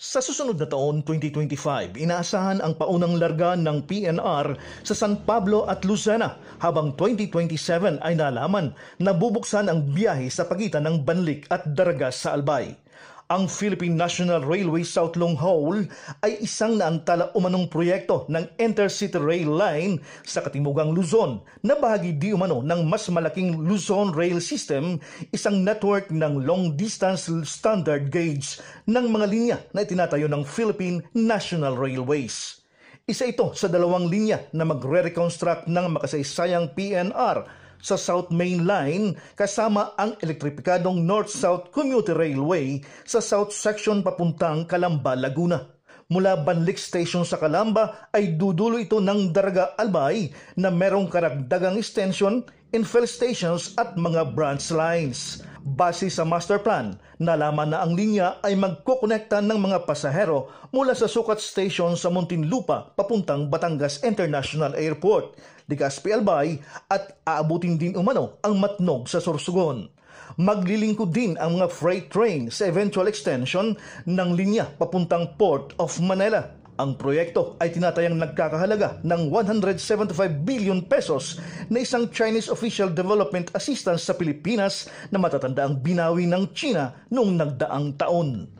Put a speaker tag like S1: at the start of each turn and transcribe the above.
S1: Sa susunod na taon, 2025, inaasahan ang paunang larga ng PNR sa San Pablo at Lucena habang 2027 ay nalaman na bubuksan ang biyahe sa pagitan ng Banlik at Daragas sa Albay. Ang Philippine National Railway South Long Haul ay isang naantala umanong proyekto ng Intercity Rail Line sa Katimugang Luzon na bahagi di umano ng mas malaking Luzon Rail System, isang network ng long-distance standard gauge ng mga linya na itinatayo ng Philippine National Railways. Isa ito sa dalawang linya na magre-reconstruct ng makasaysayang PNR sa South Main Line kasama ang elektripikadong North-South Commuter Railway sa South Section papuntang Calamba, Laguna. Mula Banlik Station sa Calamba ay dudulo ito ng Daraga Albay na merong karagdagang extension, infill stations at mga branch lines. Base sa master plan, nalaman na ang linya ay magkokonekta ng mga pasahero mula sa sukat station sa Muntinlupa papuntang Batangas International Airport, Legazpi Albay at aabutin din umano ang Matnog sa Sorsogon. Maglilingkod din ang mga freight train sa eventual extension ng linya papuntang Port of Manila. Ang proyekto ay tinatayang nagkakahalaga ng 175 billion pesos na isang Chinese Official Development Assistance sa Pilipinas na matatanda ang binawi ng China noong nagdaang taon.